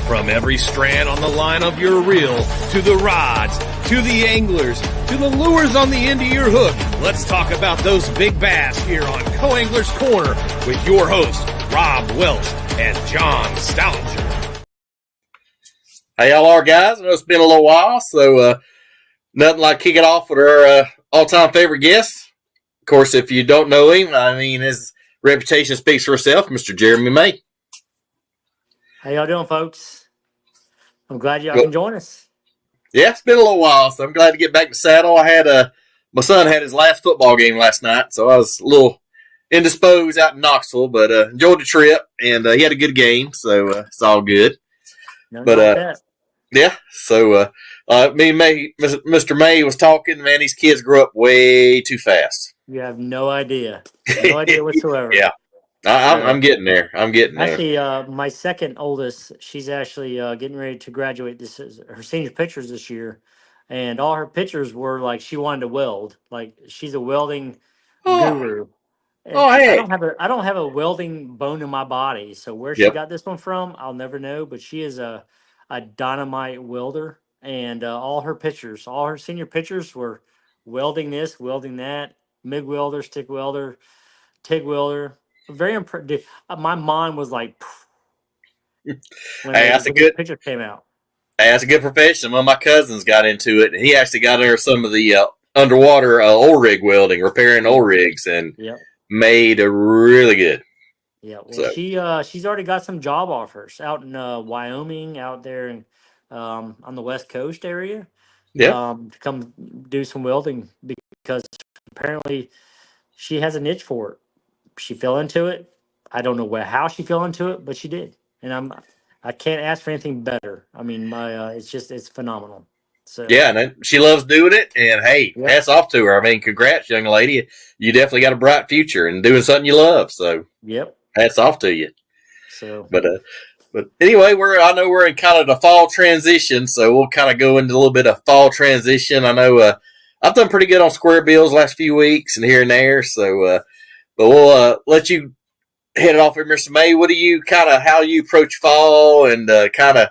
From every strand on the line of your reel, to the rods, to the anglers, to the lures on the end of your hook, let's talk about those big bass here on Co-Angler's Corner with your hosts, Rob Welch and John Stoudinger. Hey, y'all are, guys. I know it's been a little while, so nothing like kicking off with our all-time favorite guest. Of course, if you don't know him, I mean, his reputation speaks for itself, Mr. Jeremy Maye. How y'all doing, folks? I'm glad y'all can join us. Yeah, it's been a little while, so I'm glad to get back to saddle. I had my son had his last football game last night, so I was a little indisposed out in Knoxville, but enjoyed the trip, and he had a good game, so it's all good. Yeah, so me and May, Mr. Maye was talking. Man, these kids grow up way too fast. You have no idea. No idea whatsoever. Yeah. I'm getting there. Actually, my second oldest, she's actually getting ready to graduate. This is her senior pictures this year, and all her pictures were like she wanted to weld. Like she's a welding guru. And hey. I don't have a welding bone in my body. So where she got this one from, I'll never know. But she is a dynamite welder, and all her senior pictures were welding this, welding that, MIG welder, stick welder, TIG welder. Very impressive. My mind was like, when the picture came out. Hey, that's a good profession. One of my cousins got into it, and he actually got into some of the underwater oil rig welding, repairing oil rigs, and made a really good. Yeah, well, she's already got some job offers out in Wyoming, out there in, on the West Coast area. To come do some welding because apparently she has a niche for it. She fell into it. I don't know how she fell into it, but she did, and I can't ask for anything better. I mean, it's phenomenal. So and she loves doing it, and hey, hats off to her. I mean, congrats, young lady. You definitely got a bright future and doing something you love. So hats off to you. So, but anyway, I know we're in kind of the fall transition, so we'll kind of go into a little bit of fall transition. I know I've done pretty good on square bills last few weeks and here and there, so. But we'll let you head it off here, Mr. Maye. What do you how you approach fall and kind of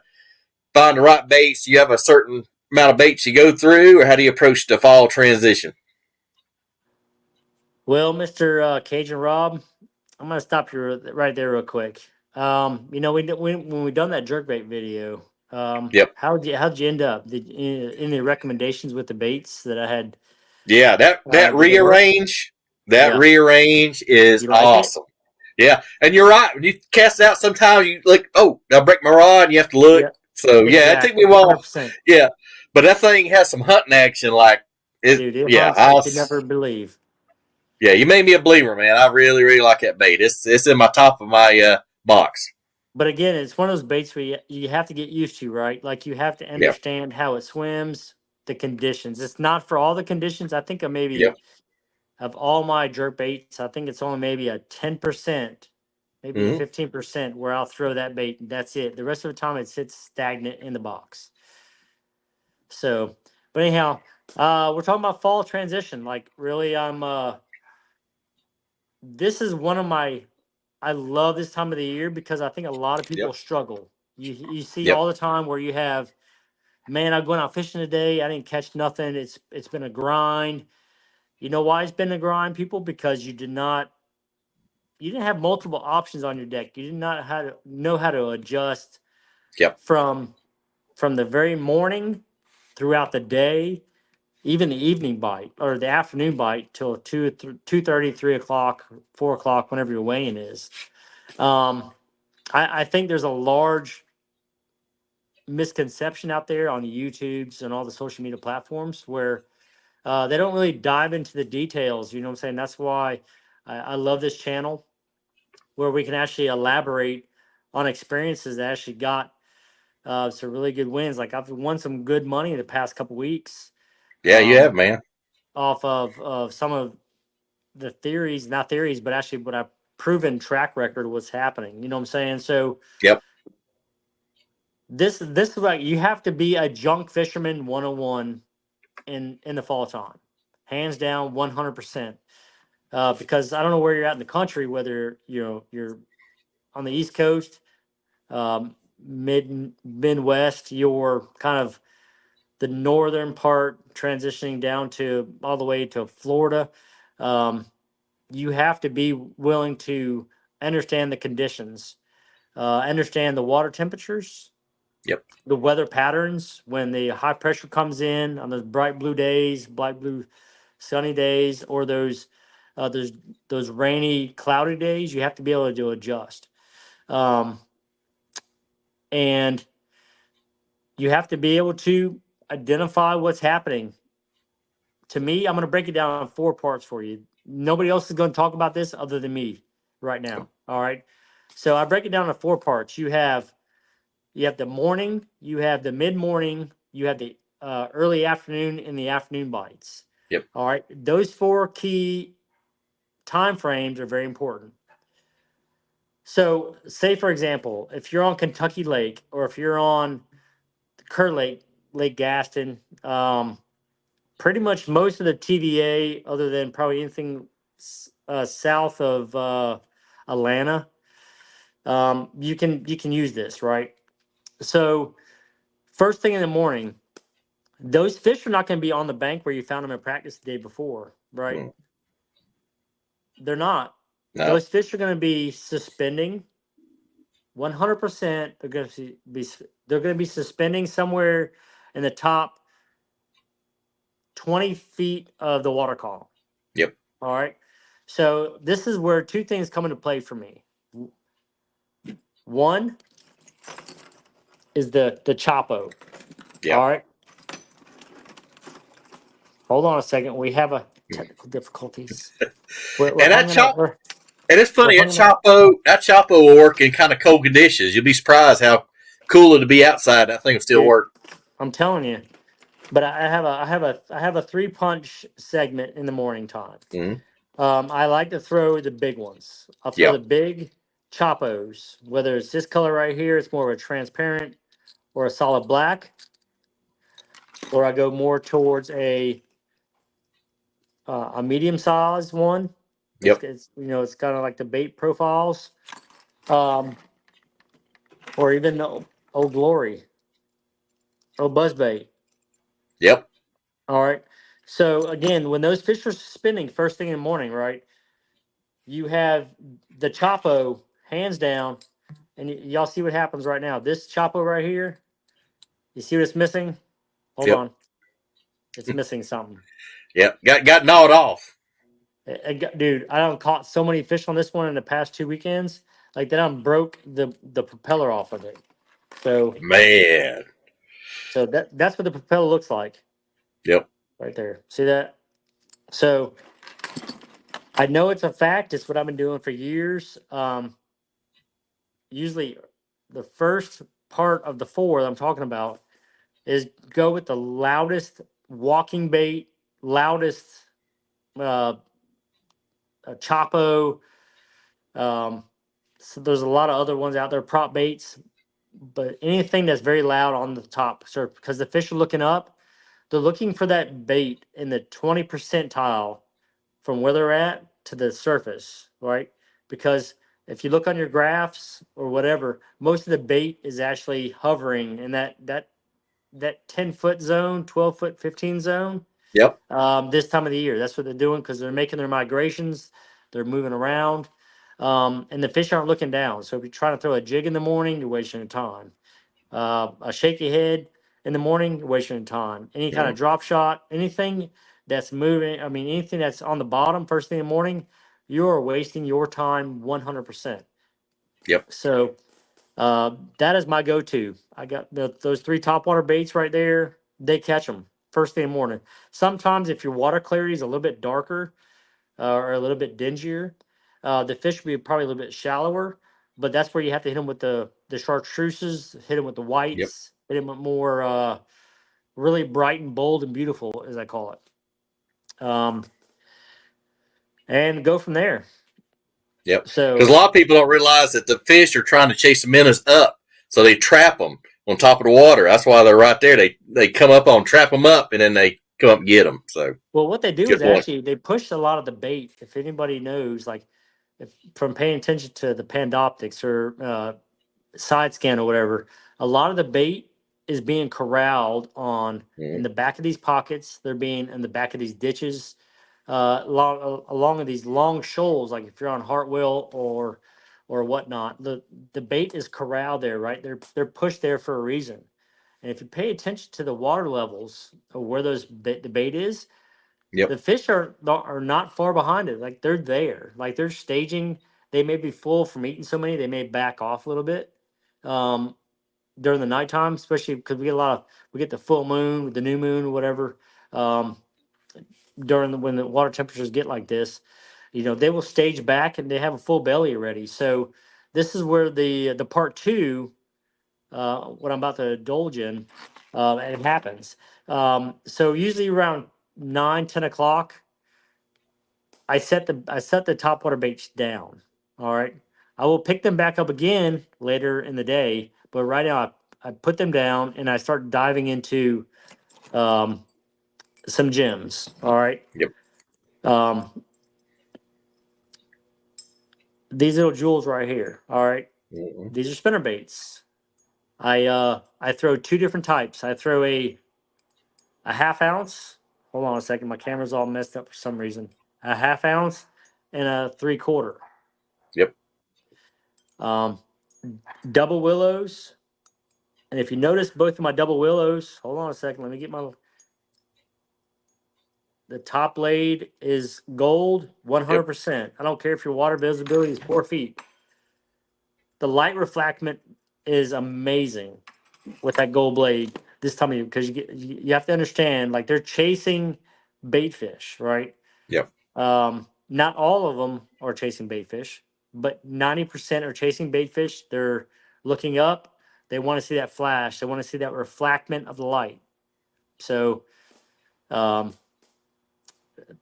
find the right baits? Do you have a certain amount of baits you go through, or how do you approach the fall transition? Well, Mr. Cajun Rob, I'm going to stop you right there real quick. When we done that jerkbait video, how'd you end up? Any recommendations with the baits that I had? Yeah, that rearrange. Rearrange is awesome. Yeah, and you're right. When you cast it out, sometimes you look, I'll break my rod, and you have to look. Yeah. So, it took me a while. 100%. Yeah, but that thing has some hunting action. Like, I could never believe. Yeah, you made me a believer, man. I really, really like that bait. It's in my top of my box. But again, it's one of those baits where you have to get used to, right? Like, you have to understand how it swims, the conditions. It's not for all the conditions. I think of all my jerk baits, I think it's only maybe a 10%, maybe 15% where I'll throw that bait. And that's it. The rest of the time, it sits stagnant in the box. So, but anyhow, we're talking about fall transition. Like, really, this is one of I love this time of the year because I think a lot of people struggle. You see all the time where you have, man, I'm going out fishing today. I didn't catch nothing. It's been a grind. You know why it's been a grind, people? Because you didn't have multiple options on your deck. You did not know how to adjust from the very morning throughout the day, even the evening bite or the afternoon bite till 2:30, 3 o'clock, 4 o'clock, whenever your weighing is. I think there's a large misconception out there on the YouTubes and all the social media platforms where they don't really dive into the details. You know what I'm saying? That's why I love this channel where we can actually elaborate on experiences that actually got some really good wins. Like I've won some good money in the past couple weeks. Yeah, you have, man. Off of some of the not theories, but actually what I've proven track record of what's happening. You know what I'm saying? So this is like, you have to be a junk fisherman 101 in the fall time, hands down, 100%. Because I don't know where you're at in the country, whether you're on the East Coast, Midwest, your kind of the northern part transitioning down to all the way to Florida, you have to be willing to understand the conditions, understand the water temperatures, Yep. the weather patterns when the high pressure comes in on those bright blue days, bright blue sunny days, or those rainy cloudy days. You have to be able to adjust, and you have to be able to identify what's happening. To me, I'm going to break it down in 4 parts for you. Nobody else is going to talk about this other than me right now. All right. So I break it down into 4 parts. You have the morning, you have the mid morning, you have the early afternoon, and the afternoon bites. Yep. All right. Those 4 key time frames are very important. So, say for example, if you're on Kentucky Lake or if you're on Kerr Lake, Lake Gaston, pretty much most of the TVA, other than probably anything south of Atlanta, you can use this, right? So first thing in the morning, those fish are not going to be on the bank where you found them in practice the day before, right? Mm. They're not. No. Those fish are going to be suspending. 100%. They're going to be suspending somewhere in the top 20 feet of the water column. Yep. All right. So this is where 2 things come into play for me. One is the Chapo. Yep. All right. Hold on a second. We have a technical difficulties. We're And that hanging out. and it's funny, that Chapo will work in kind of cold conditions. You'll be surprised how cool it'll be outside. That thing will still work. I'm telling you. But I have a 3-punch segment in the morning time. Mm-hmm. I like to throw the big ones. I'll throw the big Chapos, whether it's this color right here, it's more of a transparent or a solid black, or I go more towards a medium-sized one. Yep. It's it's kind of like the bait profiles, or even the Old Glory, Old Buzzbait. Yep. All right. So again, when those fish are spinning first thing in the morning, right? You have the Chapo hands down, and y'all see what happens right now. This Chapo right here, you see what it's missing? Hold on, it's missing something. Yep. Got gnawed off. Dude, I done caught so many fish on this one in the past 2 weekends. Like that, I broke the propeller off of it. So man. So that's what the propeller looks like. Yep. Right there. See that? So I know it's a fact. It's what I've been doing for years. Usually the first part of the 4 that I'm talking about is go with the loudest walking bait, loudest Chapo. So there's a lot of other ones out there, prop baits, but anything that's very loud on the top surface, because the fish are looking up, they're looking for that bait in the 20 percentile from where they're at to the surface, right? Because if you look on your graphs or whatever, most of the bait is actually hovering in that 10-foot zone, 12-foot, 15 zone. Yep. This time of the year, that's what they're doing because they're making their migrations, they're moving around, and the fish aren't looking down. So if you're trying to throw a jig in the morning, you're wasting your time. A shaky head in the morning, you're wasting your time. Any kind of drop shot, anything that's moving, I mean, anything that's on the bottom first thing in the morning, you're wasting your time 100%. Yep. So that is my go-to. I got those 3 topwater baits right there. They catch them first thing in the morning. Sometimes if your water clarity is a little bit darker or a little bit dingier, the fish will be probably a little bit shallower. But that's where you have to hit them with the chartreuses, hit them with the whites, hit them with more really bright and bold and beautiful, as I call it. And go from there. Yep. So because a lot of people don't realize that the fish are trying to chase the minnows up, so they trap them on top of the water. That's why they're right there. They come up on, trap them up, and then they come up and get them. So what they do is actually they push a lot of the bait. If anybody knows, like from paying attention to the Pandoptics or side scan or whatever, a lot of the bait is being corralled on in the back of these pockets. They're being in the back of these ditches, along of these long shoals. Like if you're on Hartwell or whatnot, the bait is corralled there, right? They're pushed there for a reason. And if you pay attention to the water levels of where the bait is, Yep. the fish are not far behind it. Like they're there. Like they're staging. They may be full from eating so many. They may back off a little bit during the nighttime, especially because we get the full moon, the new moon, whatever. Um, when the water temperatures get like this, they will stage back and they have a full belly already. So this is where the part two, what I'm about to indulge in, it happens. So usually around 9, 10 o'clock, I set the top water baits down. All right. I will pick them back up again later in the day, but right now I put them down and I start diving into some gems. All right. Yep. Um, these little jewels right here. All right. Mm-hmm. These are spinner baits. I throw two different types. I throw a half ounce. Hold on a second. My camera's all messed up for some reason. A half ounce and a 3/4. Yep. Double willows. And if you notice both of my double willows, hold on a second. Let me get the top blade is gold, 100%. I don't care if your water visibility is 4 feet. The light reflectment is amazing with that gold blade this time of year because you have to understand, like they're chasing bait fish, right? Yep. Not all of them are chasing bait fish, but 90% are chasing bait fish. They're looking up. They want to see that flash. They want to see that reflectment of the light. So the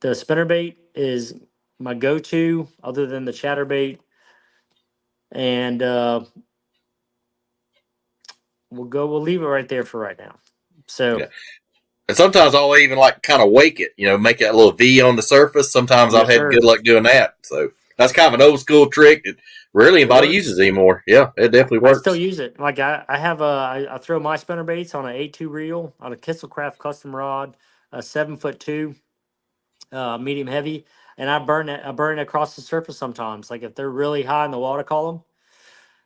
spinnerbait is my go-to, other than the chatterbait, and we'll leave it right there for right now. So. Yeah. And sometimes I'll even like kind of wake it, make that little V on the surface. Sometimes I've Yes, had sir. good luck doing that. So that's kind of an old school trick that really anybody uses anymore. Yeah, it definitely I works. still use it. Like I throw my spinner baits on an A2 reel on a Kisselcraft custom rod, a 7'2", medium heavy, and I burn it. I burn it across the surface sometimes. Like if they're really high in the water column,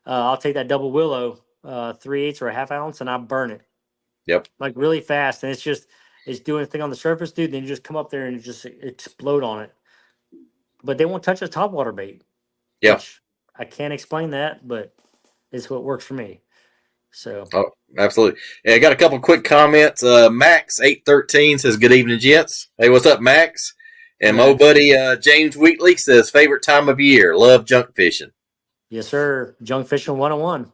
I'll take that double willow, 3/8 or a half ounce, and I burn it. Yep. Like really fast, and it's doing a thing on the surface, dude. Then you just come up there and just explode on it. But they won't touch a topwater bait. Yeah. Which I can't explain that, but it's what works for me. So. Oh, absolutely. Yeah, I got a couple quick comments. Max813 says, "Good evening, gents." Hey, what's up, Max? And my old buddy James Wheatley says, "Favorite time of year. Love junk fishing." Yes, sir. Junk fishing 101.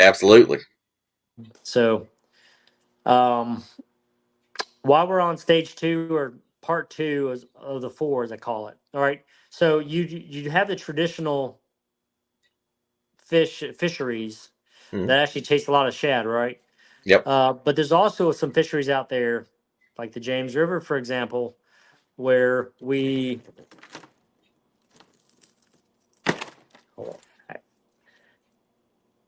Absolutely. So, while we're on stage 2 or part 2 of the 4, as I call it. All right. So you have the traditional fisheries that actually chase a lot of shad, right? Yep. But there's also some fisheries out there, like the James River, for example, where we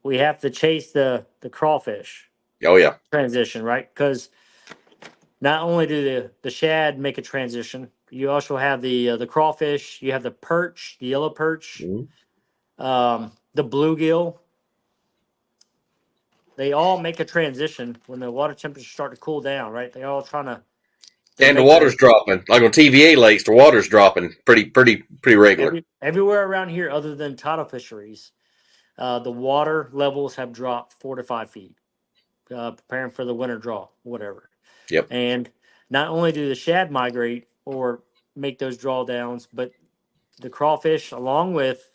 have to chase the crawfish. Oh yeah. Transition, right? Because not only do the shad make a transition, you also have the crawfish, you have the perch, the yellow perch, the bluegill. They all make a transition when the water temperatures start to cool down, right? They all trying to. And the water's dropping, like on TVA lakes. The water's dropping pretty regular. Everywhere around here, other than tidal fisheries, the water levels have dropped 4 to 5 feet, preparing for the winter draw, whatever. Yep. And not only do the shad migrate or make those drawdowns, but the crawfish, along with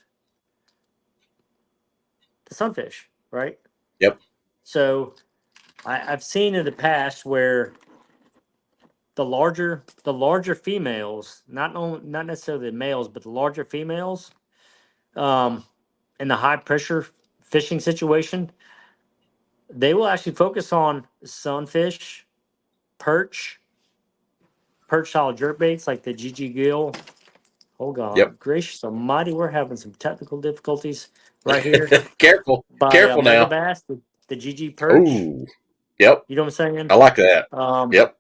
the sunfish, right? Yep. So I've seen in the past where the larger females, not necessarily the males, but the larger females, in the high pressure fishing situation, they will actually focus on sunfish, perch style jerkbaits like the GG Gill. Hold on. Yep. Gracious almighty, we're having some technical difficulties. right here Careful. by Careful Mega now. Bass, the GG Perch. Oh, yep. You know what I'm saying? I like that. Um, Yep.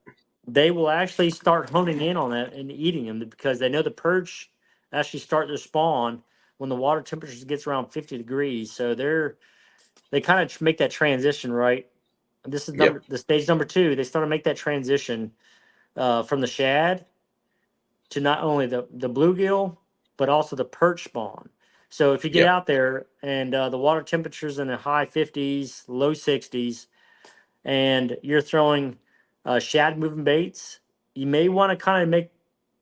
they will actually start honing in on that and eating them because they know the perch actually start to spawn when the water temperature gets around 50 degrees. So they kind of make that transition, right? And this is Yep. the stage number 2. They start to make that transition from the shad to not only the bluegill but also the perch spawn. So if you get Yep. out there and the water temperatures in the high 50s, low 60s, and you're throwing shad moving baits, you may want to kind of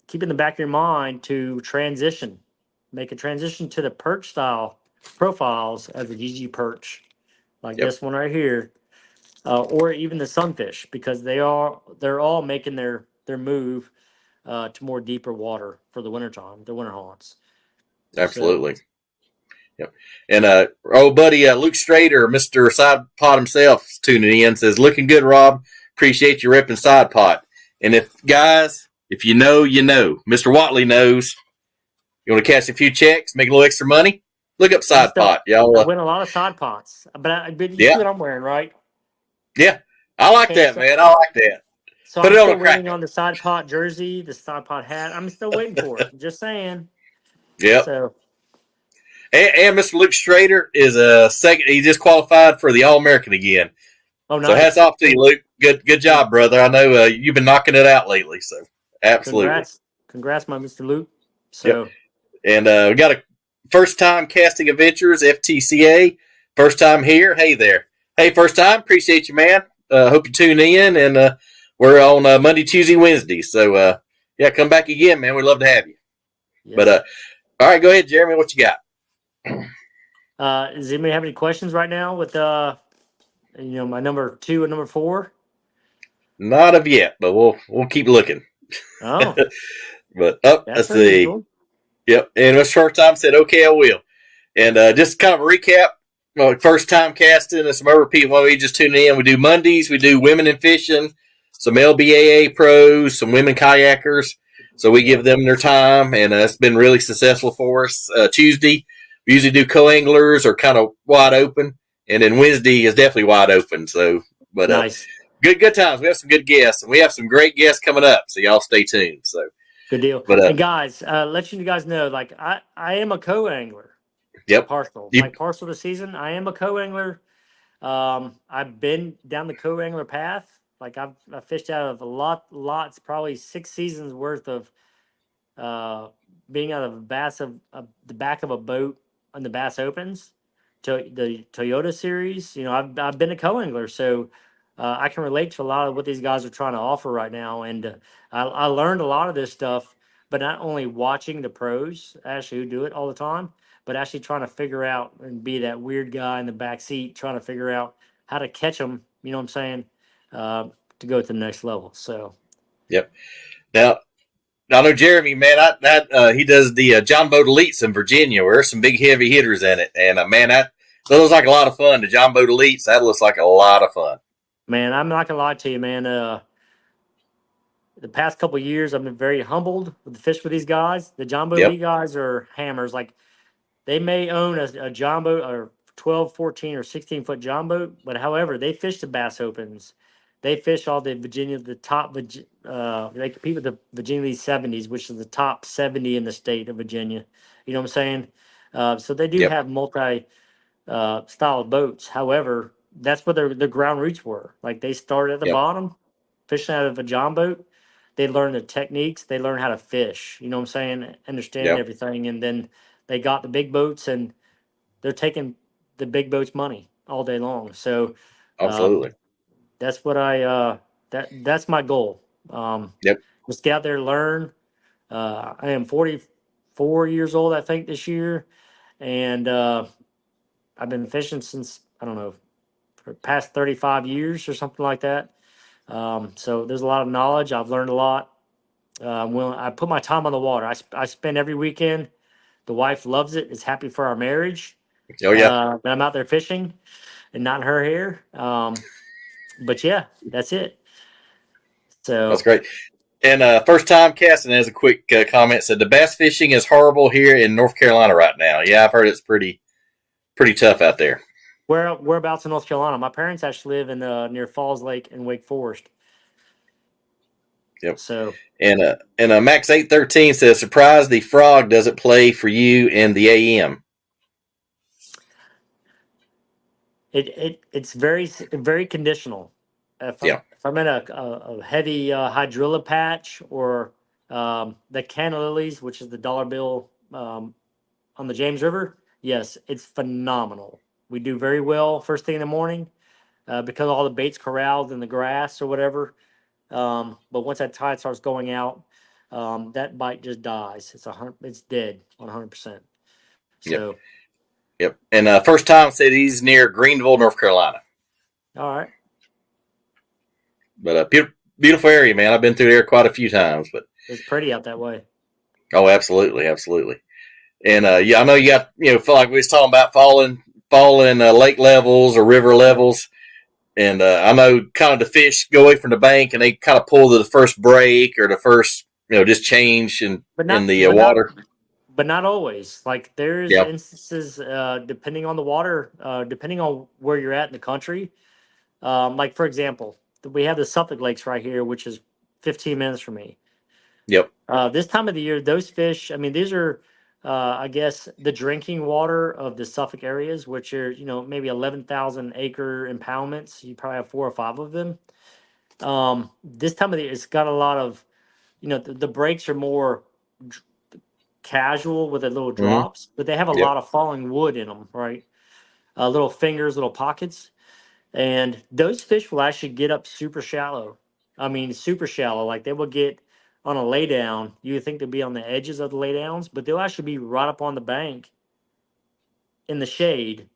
keep in the back of your mind to make a transition to the perch style profiles as a GG perch, like Yep. this one right here, or even the sunfish, because they're all making their move to more deeper water for the wintertime, the winter haunts. So Absolutely. Yep. And old buddy Luke Strader, Mr. Side Pot himself, is tuning in, says, "Looking good, Rob. Appreciate you ripping Side Pot." And if you know, you know. Mr. Watley knows. You want to cash a few checks, make a little extra money? Look up Side Pot, I y'all. win a lot of side pots, but you see Yeah, what I'm wearing, right? yeah. I like Okay, that, man. I like that. so Put I'm it on a still waiting cracker. on the side pot jersey, the side pot hat. I'm still waiting for it. Just saying. Yep. So And Mr. Luke Strader is a second. He just qualified for the All American again. oh, So hats nice. off to you, Luke. Good job, brother. I know you've been knocking it out lately. So absolutely. Congrats, my Mr. Luke. Yep. So And we got a first time casting adventures FTCA. First time here. Hey there. Hey, first time. Appreciate you, man. Hope you tune in. And we're on Monday, Tuesday, Wednesday. So yeah, come back again, man. We'd love to have you. But yes. all right, go ahead, Jeremy. What you got? Does anybody have any questions right now with my number 2 and number 4? Not of yet, but we'll keep looking. Oh, But that's let's see. unusual. Yep. And Mr. First Time said, "Okay, I will." And just kind of a recap. First time casting and some other people. While we just tune in, we do Mondays. We do women in fishing, some LBAA pros, some women kayakers. So we give them their time, and it's been really successful for us. Tuesday, we usually do co-anglers or kind of wide open, and then Wednesday is definitely wide open. So, but Nice. good times. We have some good guests, and we have some great guests coming up. So y'all stay tuned. So, Good deal. but And guys, let you guys know, like I am a co-angler. yep. Partial to season. I am a co-angler. I've been down the co-angler path. Like I fished out of lots, probably 6 seasons worth of being out of the back of a boat on the Bass Opens to the Toyota series. I've been a co-angler, so I can relate to a lot of what these guys are trying to offer right now. And I learned a lot of this stuff, but not only watching the pros actually who do it all the time, but actually trying to figure out and be that weird guy in the back seat trying to figure out how to catch them. You know what I'm saying? To go to the next level. So. Yep. Now, I know Jeremy, man. He does the John Boat Elites in Virginia, where there's some big heavy hitters in it, and man, that looks like a lot of fun. The John Boat Elites, that looks like a lot of fun. Man, I'm not gonna lie to you, man. The past couple of years, I've been very humbled with the fish with these guys. The John Boat Yep. Elite guys are hammers. Like they may own a John Boat or 12, 14, or 16-foot John Boat, but however, they fish the Bass Opens. They fish all the Virginia, the top. They compete with the Virginia Elite 70s, which is the top 70 in the state of Virginia. You know what I'm saying? So they do Yep. have multi style boats. However, that's what their ground roots were. Like they started at the Yep. bottom, fishing out of a John boat. They learn the techniques. They learn how to fish. You know what I'm saying? Understand Yep. everything, and then they got the big boats, and they're taking the big boats' money all day long. So Absolutely. that's what that's my goal. Yep. Just get out there, learn. I am 44 years old, I think, this year, and I've been fishing since I don't know for the past 35 years or something like that. So there's a lot of knowledge. I've learned a lot. When I put my time on the water, I spend every weekend. The wife loves it. Is happy for our marriage. Oh yeah. But I'm out there fishing and not in her hair. But yeah, that's it. So That's great. And first time casting has a quick comment said the bass fishing is horrible here in North Carolina right now. Yeah, I've heard it's pretty pretty tough out there. Whereabouts in North Carolina? My parents actually live in near Falls Lake in Wake Forest. Yep. So And Max 813 says, "Surprise! The frog doesn't play for you in the AM." it's very conditional. Yeah. If I'm in a heavy hydrilla patch or the canna lilies, which is the dollar bill on the James River, yes, it's phenomenal. We do very well first thing in the morning because all the bait's corralled in the grass or whatever. But once that tide starts going out, that bite just dies. It's dead 100%. Yep. So, Yep. And first time said he's near Greenville, North Carolina. all right, But beautiful area, man. I've been through there quite a few times. But it's pretty out that way. oh, absolutely, absolutely. And yeah, I know you got feel like we was talking about falling lake levels or river levels. And I know kind of the fish go away from the bank and they kind of pull to the first break or the first just change But in not, the but not, water. but not always. Like there's Yeah. instances, depending on the water, depending on where you're at in the country. Like for example, we have the Suffolk Lakes right here, which is 15 minutes from me. Yep. This time of the year, those fish, I mean, these are, I guess, the drinking water of the Suffolk areas, which are, maybe 11,000 acre impoundments. You probably have 4 or 5 of them. This time of the year, it's got a lot of, the breaks are more casual with the little Mm-hmm. drops, but they have a Yep. lot of falling wood in them, right? Little fingers, little pockets. And those fish will actually get up super shallow. I mean, super shallow. Like they will get on a lay down. You would think they'd be on the edges of the lay downs, but they'll actually be right up on the bank in the shade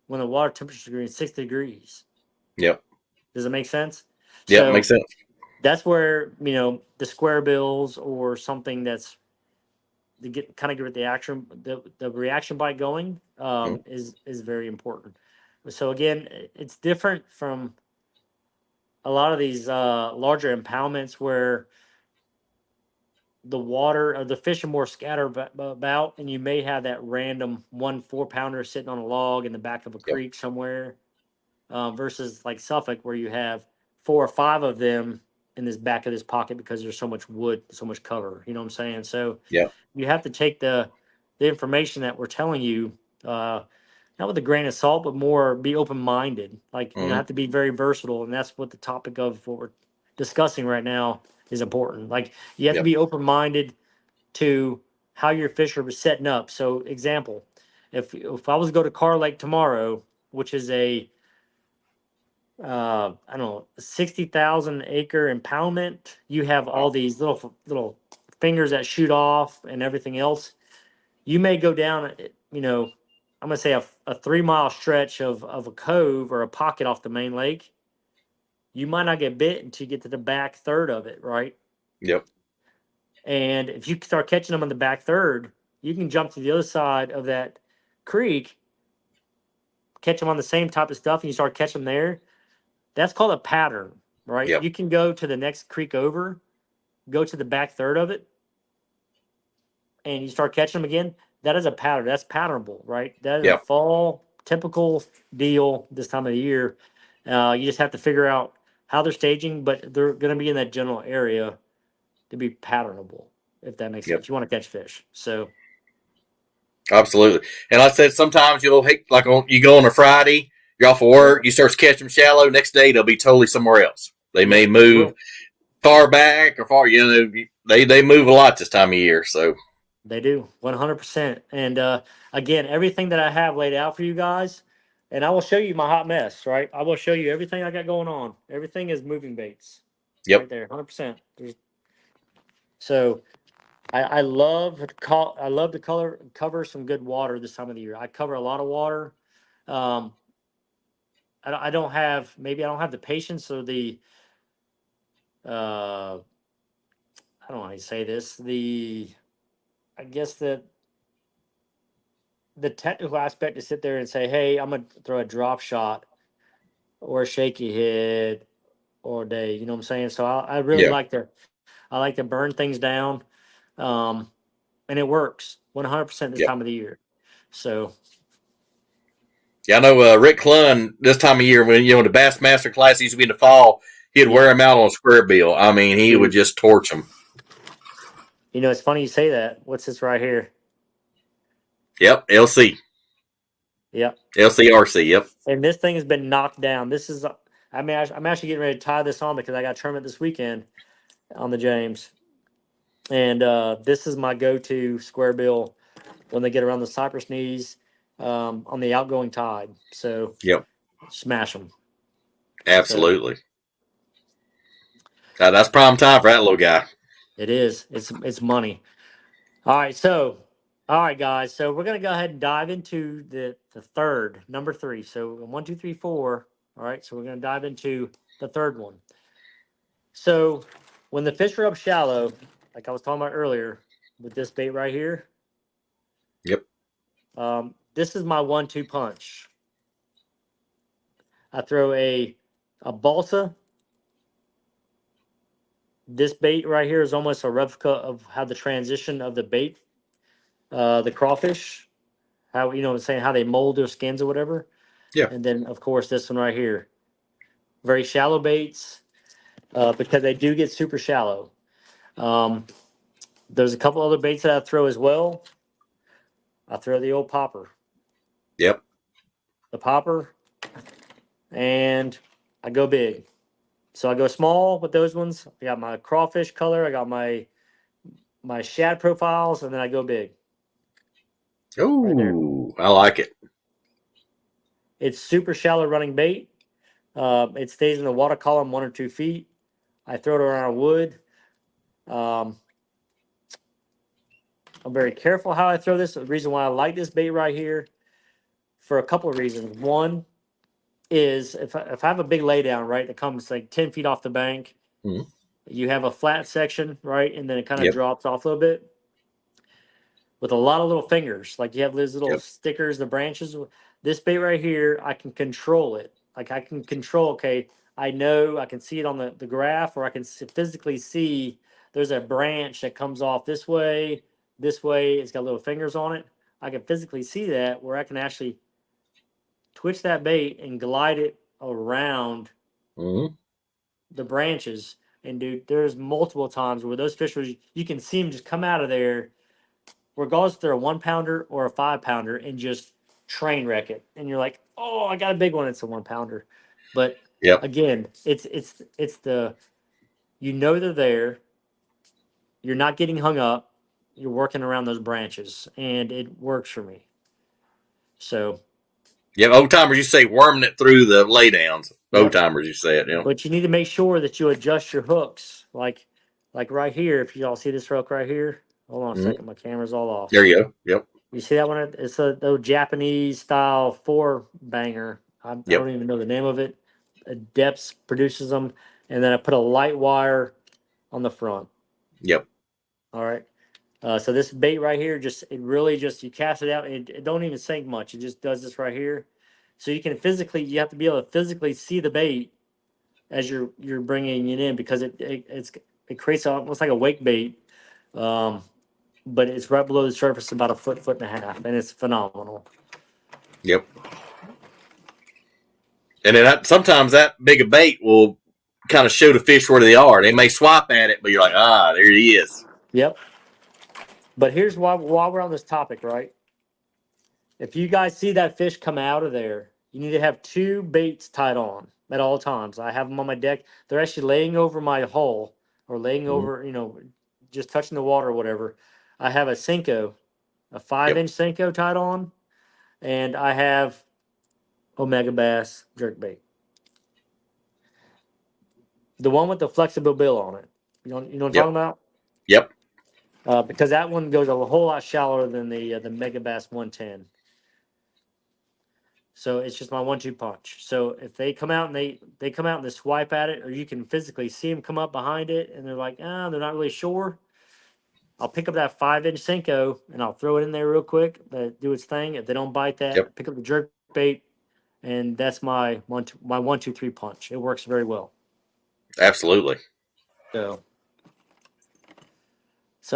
when the water temperature is 60 degrees. Yep. Does it make sense? Yep. So Makes sense. that's where, the square bills or something that's to get the reaction bite going Mm-hmm. is very important. So again, it's different from a lot of these larger impoundments where the water or the fish are more scattered about, and you may have that random 1 4 pounder sitting on a log in the back of a Yep. creek somewhere, versus like Suffolk where you have 4 or 5 of them in this back of this pocket because there's so much wood, so much cover. You know what I'm saying? So Yep. you have to take the information that we're telling you, not with a grain of salt, but more be open minded. Like Mm-hmm. have to be very versatile, and that's what the topic of what we're discussing right now is important. Like you have to Yep. be open minded to how your fish are setting up. So, example, if I was to go to Car Lake tomorrow, which is a I don't know, 60,000 acre impoundment. You have all Wow. these little fingers that shoot off and everything else. You may go down, I'm gonna say a 3 mile stretch of a cove or a pocket off the main lake. You might not get bit until you get to the back third of it, right? Yep. And if you start catching them on the back third, you can jump to the other side of that creek, catch them on the same type of stuff, and you start catching them there. That's called a pattern, right? Yep. You can go to the next creek over, go to the back third of it, and you start catching them again. That is a pattern. That's patternable, right? That is a Yep. fall typical deal this time of the year. You just have to figure out how they're staging, but they're going to be in that general area to be patternable, if that makes Yep. sense. You want to catch fish. So, Absolutely. And like I said, sometimes you go on a Friday, you're off of work, you start to catch them shallow. Next day they'll be totally somewhere else. They may yep, they move will. far back or far. They move a lot this time of year. So They do 100%. And again, everything that I have laid out for you guys, and I will show you my hot mess, right? I will show you everything I got going on. Everything is moving baits right yep. there, 100%. So I love I love to cover some good water this time of the year. I cover a lot of water. Um, I don't have maybe I don't have the patience or the I don't know how to say this, the I guess the technical aspect to sit there and say, hey, I'm gonna throw a drop shot or a shaky head or a day. You know what I'm saying? So I really Yeah. like to burn things down, um, and it works 100% this Yep. time of the year. So Yeah, I know Rick Clunn this time of year when the Bassmaster Class used to be in the fall, he'd wear him out on a square bill. I mean, he would just torch them. It's funny you say that. What's this right here? Yep, LC. Yep. LCRC. Yep. And this thing has been knocked down. This is, I'm actually getting ready to tie this on because I got a tournament this weekend on the James, and this is my go-to square bill when they get around the cypress knees on the outgoing tide. So Yep. smash them. Absolutely. So, that's prime time for that little guy. It is. It's money. All right, guys. So we're gonna go ahead and dive into the third, number 3. So 1, 2, 3, 4. All right. So we're gonna dive into the third one. So when the fish are up shallow, like I was talking about earlier, with this bait right here. Yep. This is my 1-2 punch. I throw a balsa. This bait right here is almost a replica of how the transition of the bait, the crawfish, how saying how they mold their skins or whatever. Yeah. And then of course this one right here, very shallow baits, because they do get super shallow. There's a couple other baits that I throw as well. I throw the old popper. Yep. The popper, and I go big. So I go small with those ones. I got my crawfish color. I got my shad profiles, and then I go big. Ooh, I like it. It's super shallow running bait. It stays in the water column 1 or 2 feet. I throw it around wood. I'm very careful how I throw this. The reason why I like this bait right here, for a couple of reasons. One is if I have a big laydown, right, that comes like 10 feet off the bank, you have a flat section, right, and then it kind of drops off a little bit with a lot of little fingers. Like you have these little stickers, the branches. This bait right here, I can control it. Like I can control, okay, I know I can see it on the graph, or I can physically see there's a branch that comes off this way. It's got little fingers on it. I can physically see that, where I can actually twitch that bait and glide it around the branches. And dude, there's multiple times where those fish, you can see them just come out of there, regardless if they're a 1 pounder or a 5 pounder, and just train wreck it. And you're like, oh, I got a big one. It's a 1 pounder. But again, it's the, they're there. You're not getting hung up. You're working around those branches, and it works for me. So. Yeah, old timers, you say worming it through the laydowns. Old timers, you say it. But you need to make sure that you adjust your hooks. Like right here, if y'all see this hook right here. Hold on a second, my camera's all off. There you go. Yep. You see that one? It's the Japanese style 4 banger. I don't even know the name of it. Depths produces them, and then I put a light wire on the front. Yep. All right. So this bait right here, you cast it out, and it don't even sink much. It just does this right here. So you have to be able to physically see the bait as you're bringing it in, because it creates almost like a wake bait, but it's right below the surface, about a foot and a half, and it's phenomenal. Yep. And then sometimes that big a bait will kind of show the fish where they are. They may swipe at it, but you're like, there he is. Yep. But here's why, while we're on this topic, right? If you guys see that fish come out of there, you need to have 2 baits tied on at all times. I have them on my deck. They're actually laying over my hull, or laying over, just touching the water or whatever. I have a Senko, a 5-inch Senko tied on, and I have Omega Bass jerkbait. The one with the flexible bill on it. You know what I'm talking about? Yep. Because that one goes a whole lot shallower than the Mega Bass 110. So it's just my 1-2 punch. So if they come out and they come out and they swipe at it, or you can physically see them come up behind it, and they're like, they're not really sure, I'll pick up that 5-inch Senko and I'll throw it in there real quick, do its thing. If they don't bite that, pick up the jerk bait, and that's my 1, 2, 3 punch. It works very well. Absolutely. So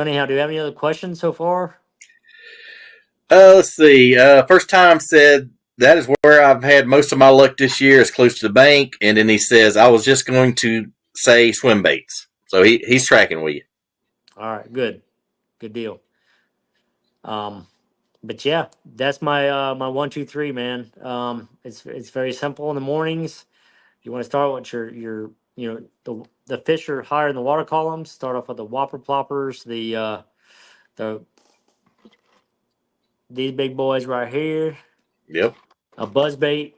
anyhow, do you have any other questions so far? Let's see. First time said that is where I've had most of my luck this year, is close to the bank. And then he says, I was just going to say swim baits. So he's tracking with you. All right, good deal. But yeah, that's my my 1, 2, 3, man. It's very simple in the mornings. You want to start with your the fish are higher in the water columns. Start off with the whopper ploppers, the these big boys right here, Yep. a buzz bait,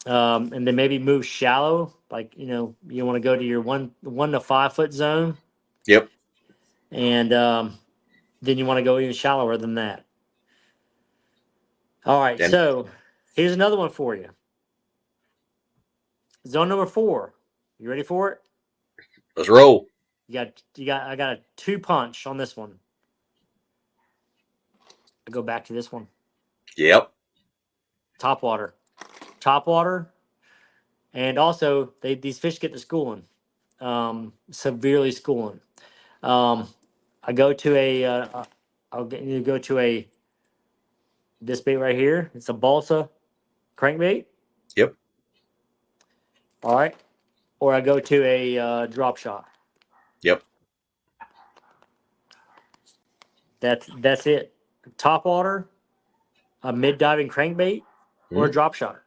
and then maybe move shallow. Like you want to go to your 1 to 5 foot zone, Yep. and then you want to go even shallower than that. All right, And so here's another one for you. Zone number 4. You ready for it? let's roll. I got a 2 punch on this one. I go back to this one. Yep. Top water, and also these fish get to schooling, severely schooling. I go to you go to this bait right here. It's a balsa crankbait. Yep. All right, or I go to a drop shot. Yep. That's it. Top water, a mid diving crankbait, or a Mhm. drop shot.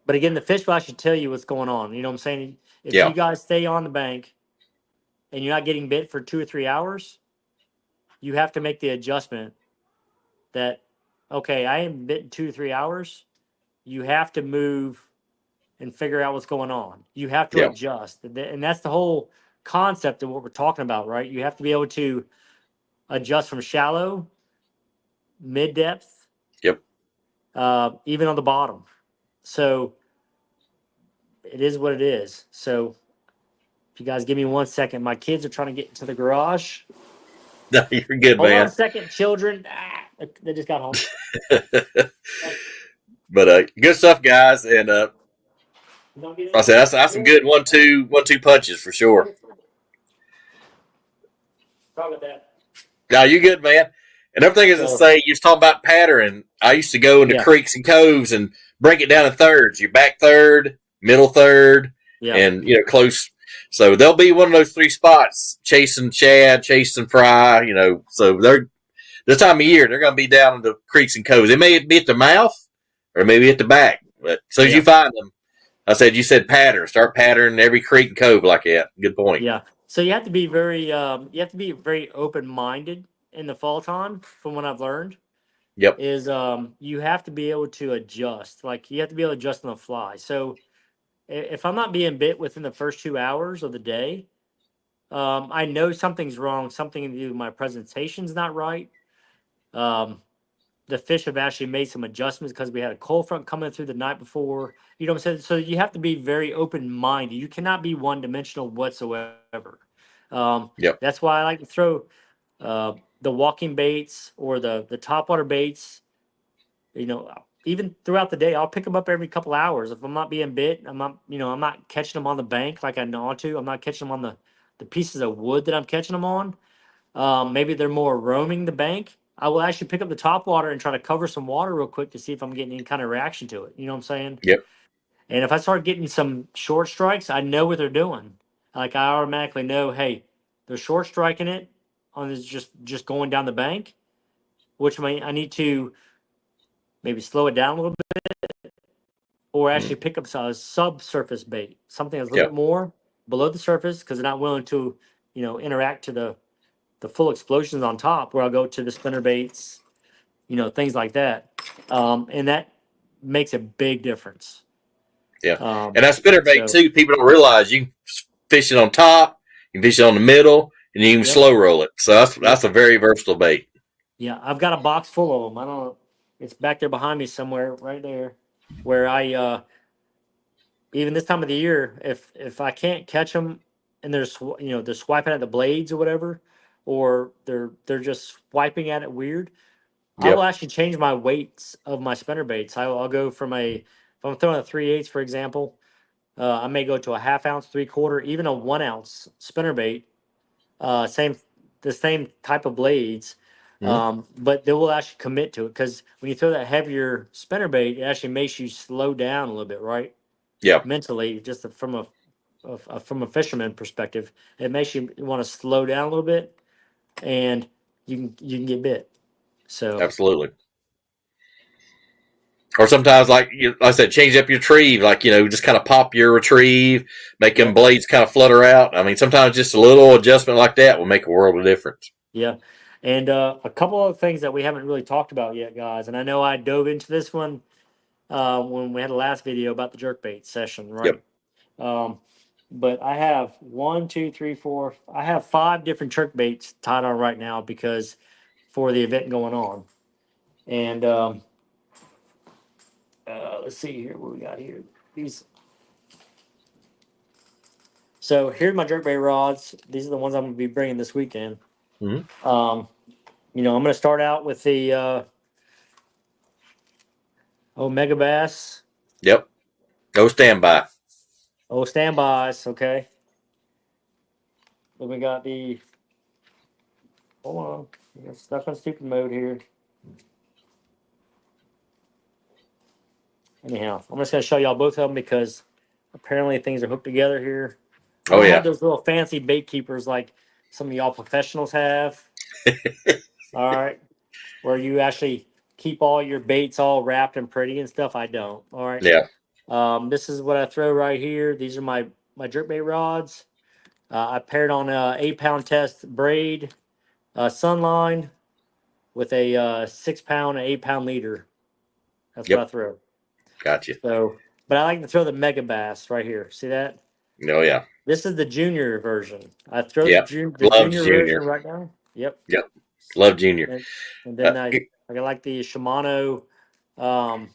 But again, the fish fly should tell you what's going on. You know what I'm saying? If you Yeah. guys stay on the bank and you're not getting bit for 2 or 3 hours, you have to make the adjustment that, okay, I am bit in 2 or 3 hours. You have to move and figure out what's going on. You have to Yeah. adjust. And that's the whole concept of what we're talking about, right? You have to be able to adjust from shallow, mid depth, Yep. even on the bottom. So it is what it is. So if you guys give me 1 second, my kids are trying to get into the garage. No, you're good, Hold on a man. second, children. They just got home. But good stuff, guys. And Don't get I in said there. that's some good 1-2 punches for sure. Sorry about that. No, you good, man. And everything is to So say, you was talking about pattern. I used to go into yeah, creeks and coves and break it down in thirds. Your back third, middle third, yeah, and close. So they'll be one of those 3 spots: chasing shad, chasing fry. So they're this time of year they're going to be down in the creeks and coves. They may be at the mouth or maybe at the back, but as soon as yeah, you find them, you said pattern. Start patterning every creek and cove like that. Good point. yeah. So you have to be very open minded in the fall time. From what I've learned, Yep. is you have to be able to adjust. Like you have to be able to adjust on the fly. So if I'm not being bit within the first 2 hours of the day, I know something's wrong. Something in my presentation's not right. Um, the fish have actually made some adjustments because we had a cold front coming through the night before. You know what I'm saying? So you have to be very open minded. You cannot be one dimensional whatsoever. Um, Yep. that's why I like to throw the walking baits or the top water baits. Even throughout the day, I'll pick them up every couple hours. If I'm not being bit, I'm not catching them on the bank like I know to. I'm not catching them on the pieces of wood that I'm catching them on. Maybe they're more roaming the bank. I will actually pick up the top water and try to cover some water real quick to see if I'm getting any kind of reaction to it. You know what I'm saying? Yep. And if I start getting some short strikes, I know what they're doing. Like I automatically know, hey, they're short striking it on this just going down the bank, which I need to maybe slow it down a little bit, or actually Mm. pick up a subsurface bait, something that's a little Yep. bit more below the surface because they're not willing to, interact to the full explosions on top. Where I'll go to the spinner baits, things like that, and that makes a big difference. Yeah. Um, And that spinner bait so, too, people don't realize you can fish it on top, you can fish it on the middle, and you can yep, slow roll it. So that's yep, a very versatile bait. yeah. I've got a box full of them. I don't know. It's back there behind me somewhere, right there, where I even this time of the year, if I can't catch them and they're swiping at the blades or whatever, or they're just swiping at it weird, I will Yep. actually change my weights of my spinner baits. I'll go from if I'm throwing a 3/8, for example, I may go to a half ounce, 3/4, even a 1 ounce spinner bait. Same the same type of blades, Mhm. But they will actually commit to it because when you throw that heavier spinnerbait, it actually makes you slow down a little bit, right? Yeah, Mentally, just from a fisherman perspective, it makes you want to slow down a little bit, and you can get bit. So absolutely. Or sometimes, like I said, change up your retrieve. Like, just kind of pop your retrieve, make them yeah, blades kind of flutter out. I mean, sometimes just a little adjustment like that will make a world of difference. yeah. And a couple of things that we haven't really talked about yet, guys. And I know I dove into this one when we had the last video about the jerkbait session, Yep. right? Um, but I have one, two, three, four. I have five different jerkbaits tied on right now because for the event going on. And let's see here what we got here. These. So here's my jerkbait rods. These are the ones I'm going to be bringing this weekend. Hmm. I'm going to start out with the Omega Bass. Yep. Go standby. Standbys, okay. Then we got the. Hold on, I got stuck on stupid mode here. Anyhow, I'm just going to show y'all both of them because apparently things are hooked together here. I Oh don't have yeah. those little fancy bait keepers like some of y'all professionals have. All right, where you actually keep all your baits all wrapped and pretty and stuff. I don't. All right. Yeah. This is what I throw right here. These are my jerkbait rods. I paired on a 8-pound test braid, sunline with a 6-pound and 8-pound leader. That's what I Yep. throw. Gotcha. So, but I like to throw the mega bass right here. See that? Oh yeah. This is the junior version. I throw Yep. the Love junior version Junior. right now. Yep. Yep. Love Junior. And Uh, then I like the Shimano. Um,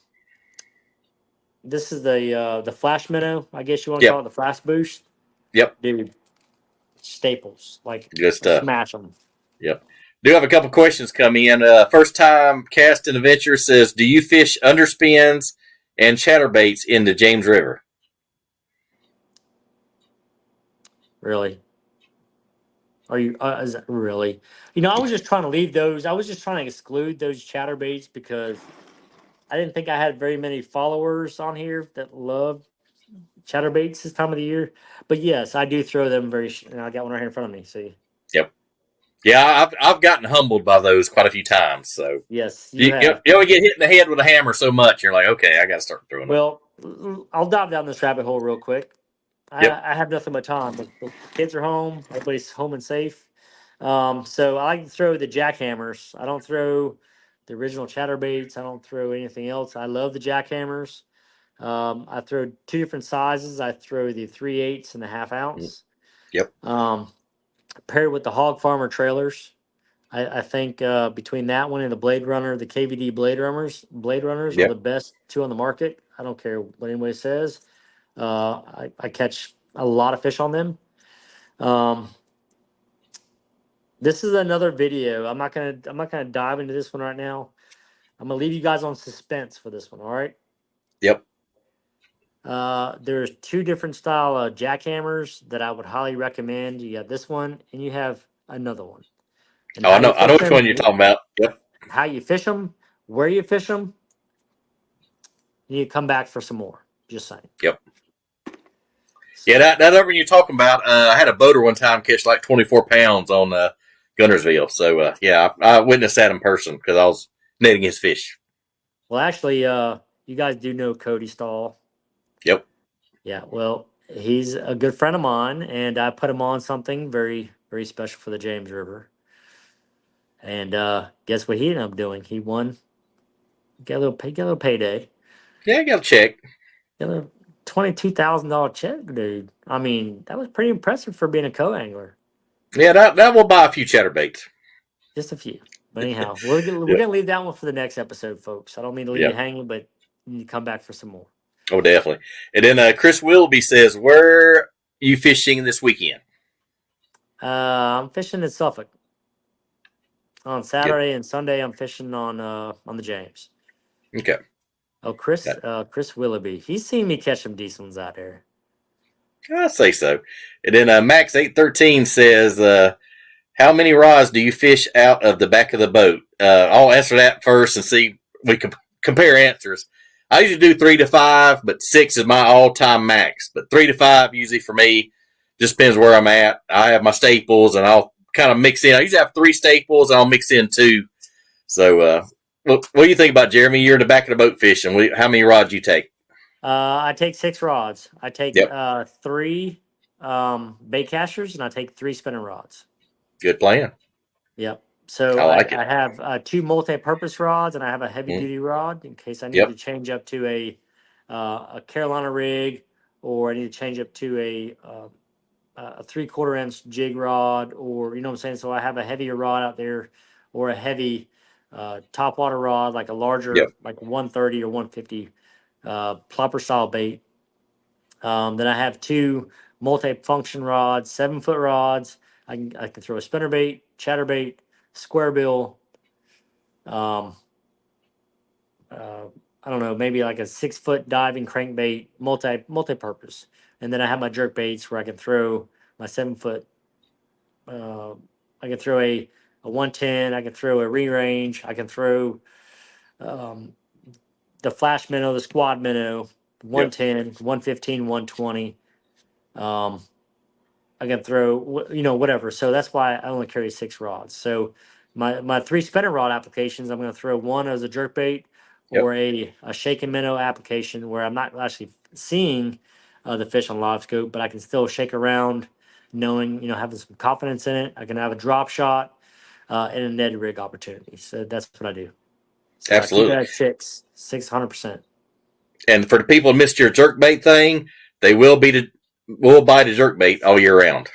this is the flash minnow. I guess you want to call yep. it the flash boost, Yep. dude. Staples. Like Good I stuff. smash them. Yep. Do have a couple questions come in. First time casting adventure says, "Do you fish underspins and chatterbaits in the James River?" Really? Are you? Is that really? I was just trying to leave those. I was just trying to exclude those chatterbaits because I didn't think I had very many followers on here that love chatterbaits this time of the year. But yes, I do throw them I got one right here in front of me. See? Yep. Yeah, I've gotten humbled by those quite a few times. So Yes, you you have. only get hit in the head with a hammer so much, you're like, okay, I got to start throwing them. Well, I'll dive down this rabbit hole real quick. Yep. I have nothing but time. The kids are home. Everybody's home and safe. So I like to throw the jackhammers. I don't throw the original chatterbaits. I don't throw anything else. I love the jackhammers. I throw two different sizes. I throw the 3/8 and the half Mm. ounce. Yep. Paired with the Hog Farmer trailers. I think between that one and the Blade Runner, the KVD Blade Runners are the Yep. best two on the market. I don't care what anybody says. I catch a lot of fish on them. Um, this is another video. I'm not gonna dive into this one right now. I'm gonna leave you guys on suspense for this one. All right. Yep. There's two different style jackhammers that I would highly recommend. You got this one, and you have another one. And Oh, how I know. you I know fish which one them, you're talking about. Yep. how you fish them, where you fish them. You need to come back for some more. Just saying. Yep. So, Yeah, that other one you're talking about. I had a boater one time catch like 24 pounds on Gunnersville. So yeah, I witnessed that in person because I was netting his fish. well, actually, you guys do know Cody Stahl. Yep. Yeah, well, he's a good friend of mine, and I put him on something very, very special for the James River. And guess what he ended up doing? He won, got a little payday, Yeah, I got to check. got a $22,000 check, dude. I mean, that was pretty impressive for being a co-angler. Yeah, that will buy a few chatterbaits. Just a few, but anyhow, we're Yeah. gonna leave that one for the next episode, folks. I don't mean to leave you Yep. hanging, but you need to come back for some more. Oh, definitely. And then Chris Willoughby says, "Where are you fishing this weekend?" I'm fishing in Suffolk on Good. Saturday and Sunday. I'm fishing on the James. Okay. Oh, Chris, That, Chris Willoughby. He's seen me catch some decent ones out there. I say so. And then Max 813 says, How many rods do you fish out of the back of the boat? I'll answer that first and see we can compare answers. I usually do 3 to 5, but 6 is my all-time max. But 3 to 5 usually for me just depends where I'm at. I have my staples, and I'll kind of mix in. I usually have 3 staples, and I'll mix in 2. So, what do you think about, Jeremy? You're in the back of the boat fishing. How many rods do you take? I take 6 rods. I take Yep. 3 bait casters, and I take 3 spinning rods. Good plan. Yep. So I like it. I have 2 multi-purpose rods, and I have a heavy-duty rod in case I need to change up to a Carolina rig, or I need to change up to a 3/4 inch jig rod, or you know what I'm saying. So I have a heavier rod out there, or a heavy top water rod, like a larger, like 130 or 150 plopper style bait. Then I have 2 multi-function rods, 7-foot rods. I can throw a spinnerbait, chatterbait, square bill. I don't know, maybe like a 6-foot diving crankbait, multi-purpose. And then I have my jerk baits where I can throw my 7-foot. I can throw a 110. I can throw a re-range. I can throw the flash minnow, the squad minnow, 110, 115, 120. I can throw, whatever. So that's why I only carry 6 rods. So my 3 spinner rod applications, I'm going to throw one as a jerk bait, or a shaken minnow application where I'm not actually seeing the fish on live scope, but I can still shake around, knowing, having some confidence in it. I can have a drop shot and a netted rig opportunity. So that's what I do. So Absolutely. I keep it at 600%. And for the people who missed your jerkbait thing, they will buy the jerkbait all year round.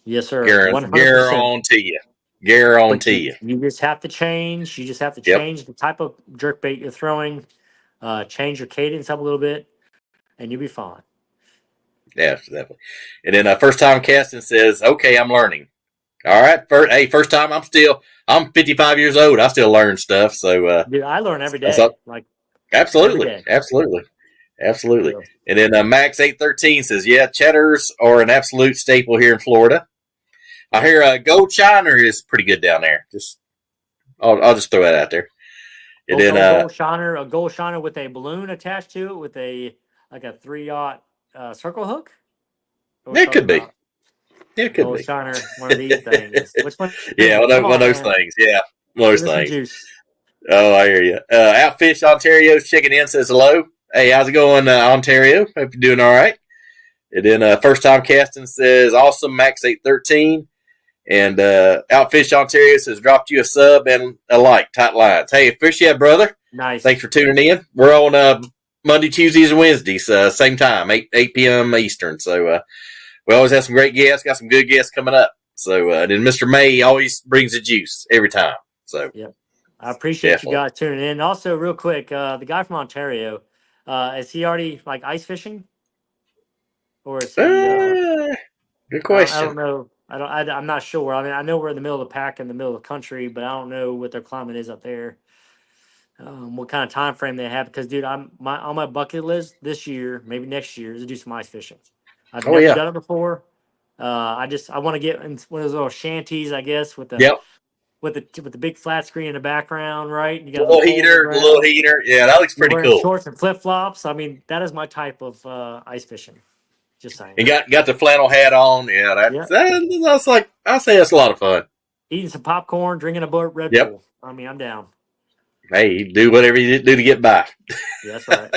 Yes, sir. Guarantee you. Guarantee you. You just have to change. You just have to change the type of jerkbait you're throwing, change your cadence up a little bit, and you'll be fine. Yeah, definitely. And then first time casting says, okay, I'm learning. All right. First time, I'm 55 years old. I still learn stuff. So, dude, I learn every day. Absolutely. Every day. Absolutely. Absolutely. Yeah. And then Max 813 says, yeah, cheddars are an absolute staple here in Florida. I hear gold shiner is pretty good down there. I'll just throw that out there. And then a gold shiner with a balloon attached to it with a 3/0 circle hook. It could be. It could gold be. Shiner, one of these things. Which one? Yeah, one of those things. Yeah, one of those things. Juice. Oh, I hear you. Outfish Ontario's checking in, says hello. Hey, how's it going, Ontario? Hope you're doing all right. And then first time casting says awesome, Max 813. And Outfish Ontario says dropped you a sub and a like, tight lines. Hey, appreciate it, brother. Nice. Thanks for tuning in. We're on Monday, Tuesdays, and Wednesdays, same time, 8 p.m. Eastern. So we always have some great guests. Got some good guests coming up. So then Mr. Maye always brings the juice every time. So yeah, I appreciate you guys tuning in. Also, real quick, the guy from Ontario, is he already like ice fishing, or is he? Good question. I don't know. I'm not sure. I mean, I know we're in the middle of the pack in the middle of the country, but I don't know what their climate is up there. What kind of time frame they have? Because, dude, on my bucket list this year, maybe next year, is to do some ice fishing. I've never done it before. I want to get in one of those little shanties, I guess, with the with the big flat screen in the background, right? You got a little heater. Yeah, that looks pretty cool. Shorts and flip flops. I mean, that is my type of ice fishing. Just saying. And got the flannel hat on. Yeah, that's like, I say that's a lot of fun. Eating some popcorn, drinking a Red Bull. I mean, I'm down. Hey, do whatever you do to get by. Yeah, that's right.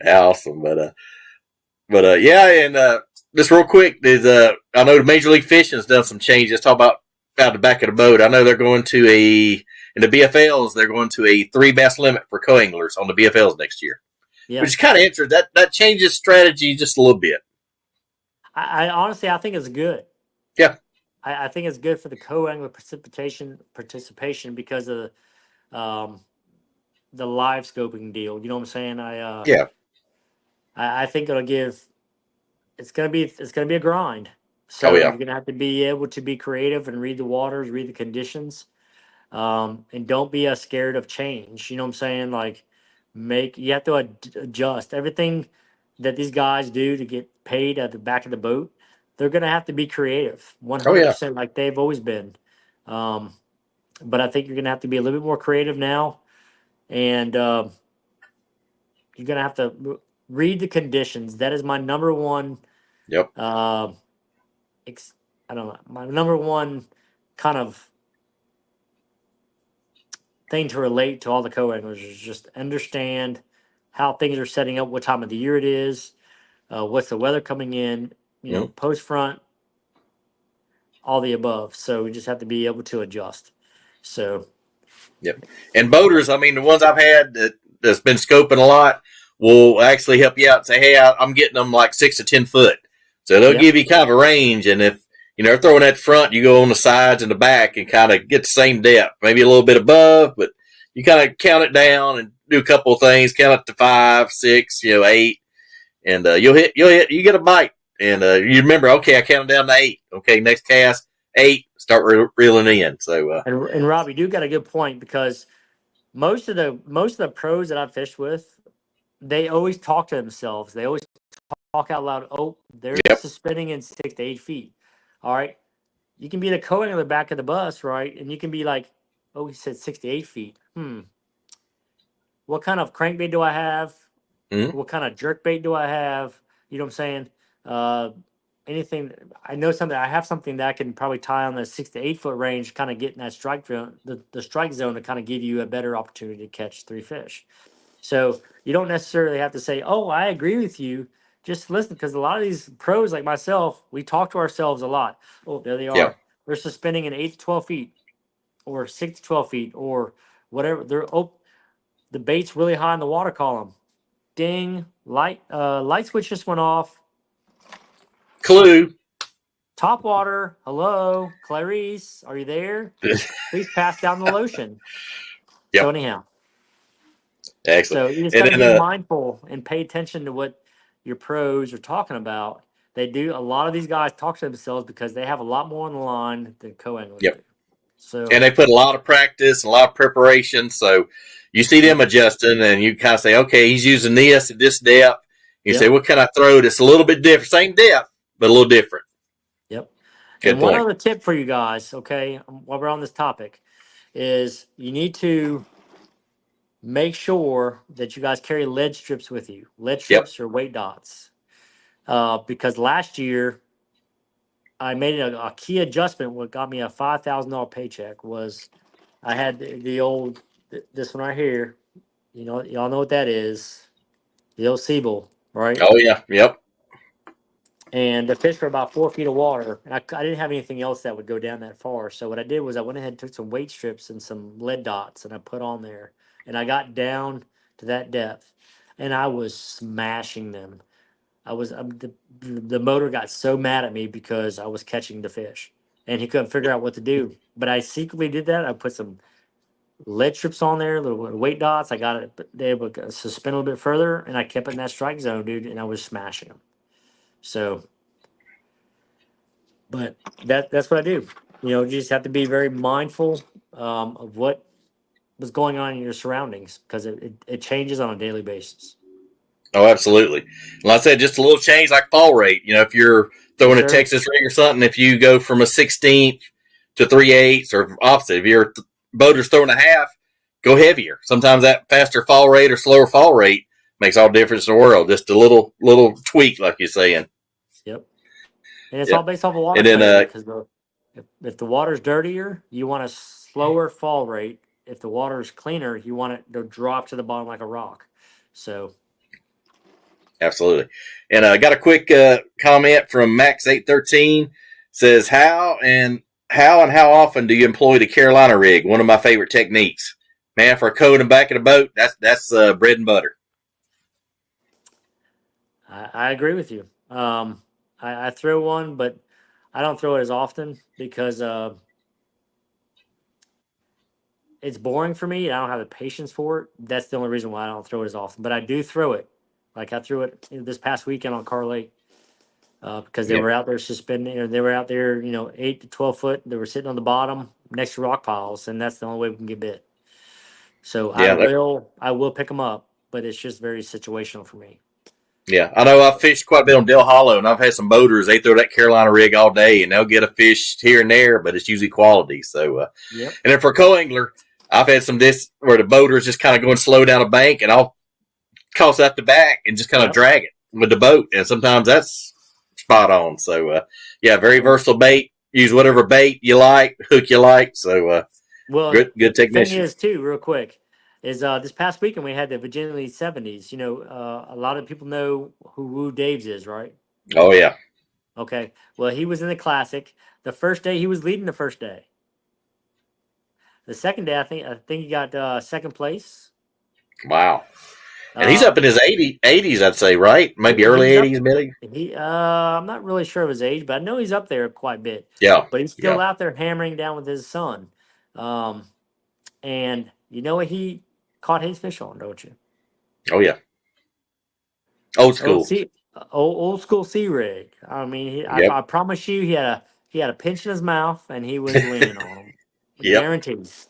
Awesome, but yeah, and just real quick, I know the Major League Fishing has done some changes. Talk about out the back of the boat. I know they're going to in the BFLs, they're going to a 3 bass limit for co-anglers on the BFLs next year. Yeah. Which kind of answers that changes strategy just a little bit. I honestly, I think it's good. Yeah. I think it's good for the co-angler participation because of the live scoping deal. You know what I'm saying? I think it's gonna be a grind. So you're gonna have to be able to be creative and read the waters, read the conditions, and don't be scared of change. You know what I'm saying? Like you have to adjust everything that these guys do to get paid at the back of the boat. they're going to have to be creative, Oh yeah. 100%, like they've always been. But I think you're going to have to be a little bit more creative now, and you're going to have to read the conditions. That is my number one. Yep. I don't know. My number one kind of thing to relate to all the co-anglers is just understand how things are setting up, what time of the year it is, what's the weather coming in, post front, all the above. So we just have to be able to adjust. So, yep. And boaters, I mean, the ones I've had that's been scoping a lot will actually help you out and say, hey, I'm getting them like 6 to 10 foot. So they'll give you kind of a range. And if, they're throwing that front, you go on the sides and the back and kind of get the same depth, maybe a little bit above, but you kind of count it down and do a couple of things, count it to 5, 6, 8, and you get a bite. And you remember, okay, I counted down to 8. Okay, next cast, 8, start reeling in. So and Rob, you do got a good point, because most of the pros that I've fished with, they always talk to themselves. They always talk out loud. Oh, they're suspending in 6 to 8 feet. All right. You can be the co-angler in the back of the bus, right? And you can be like, oh, he said 6 to 8 feet. What kind of crankbait do I have? Mm-hmm. What kind of jerkbait do I have? You know what I'm saying? Anything. I know something. I have something that I can probably tie on the 6 to 8 foot range, kind of get in that strike zone, the strike zone, to kind of give you a better opportunity to catch 3 fish. So you don't necessarily have to say, oh, I agree with you. Just listen, because a lot of these pros like myself, we talk to ourselves a lot. Oh, there they are. Yeah. They're suspending in 8 to 12 feet or 6 to 12 feet or whatever. The bait's really high in the water column. Ding, light switch just went off. Clue. Top water. Hello, Clarice, are you there? Please pass down the lotion. Yep. So anyhow. Excellent. So you just got to be mindful and pay attention to what your pros are talking about. They do. A lot of these guys talk to themselves because they have a lot more on the line than co-anglers do. So, and they put a lot of practice, a lot of preparation. So you see them adjusting, and you kind of say, okay, he's using this at this depth. You say, what can I throw that's a little bit different? Same depth, but a little different. Yep. Good and point. One other tip for you guys, okay, while we're on this topic, is you need to make sure that you guys carry lead strips with you. Lead strips or weight dots. Because last year I made a key adjustment. What got me a $5,000 paycheck was I had the old, this one right here. Y'all know what that is. The old Siebel, right? Oh, yeah. Yep. And the fish were about 4 feet of water. And I didn't have anything else that would go down that far. So what I did was I went ahead and took some weight strips and some lead dots and I put on there. And I got down to that depth. And I was smashing them. The motor got so mad at me because I was catching the fish. And he couldn't figure out what to do. But I secretly did that. I put some lead strips on there, little weight dots. I got it able to suspend a little bit further, and I kept it in that strike zone, dude, and I was smashing them. So, but that's what I do. You just have to be very mindful of what was going on in your surroundings, because it changes on a daily basis. Oh, absolutely. Like I said, just a little change like fall rate. If you're throwing a Texas rig or something, if you go from a 16th to 3/8 or opposite, if your boater's throwing a half, go heavier. Sometimes that faster fall rate or slower fall rate makes all the difference in the world. Just a little tweak, like you're saying. Yep. And it's all based off of water. And then, because if the water's dirtier, you want a slower fall rate. If the water's cleaner, you want it to drop to the bottom like a rock. So. Absolutely. And I got a quick comment from Max813. Says, how how often do you employ the Carolina rig? One of my favorite techniques. Man, for a code in the back of the boat, that's bread and butter. I agree with you. I throw one, but I don't throw it as often because it's boring for me. I don't have the patience for it. That's the only reason why I don't throw it as often. But I do throw it. Like I threw it this past weekend on Car Lake because they were out there suspending, or they were out there, 8 to 12 foot. They were sitting on the bottom next to rock piles, and that's the only way we can get bit. So I will pick them up, but it's just very situational for me. Yeah, I know I've fished quite a bit on Del Hollow, and I've had some boaters. They throw that Carolina rig all day, and they'll get a fish here and there, but it's usually quality. So, Yep. and then for a co-angler, I've had some this where the boaters just kind of going slow down a bank, and I'll toss out the back and just kind of drag it with the boat, and sometimes that's spot on. So, yeah, very versatile bait. Use whatever bait you like, hook you like. So, Well, good the thing technician. is too, real quick, is this past weekend we had the Virginia Elite 70s. You know, a lot of people know who Woo Daves is, right? Oh yeah, Okay. Well, he was in the Classic. The first day he was leading the first day. The second day, I think he got second place. wow. And he's up in Um, his 80s, I'd say, right? Maybe early he's up. 80s, maybe. I'm not really sure of his age, but I know he's up there quite a bit. Yeah, But he's yeah. still out there hammering down with his son. Um, and you know what he caught his fish on, don't you? Oh yeah. Old Old school. sea, old school sea rig. I mean, Yep. I promise you, he had a pinch in his mouth, and he was leaning on him. Yep. Guarantees.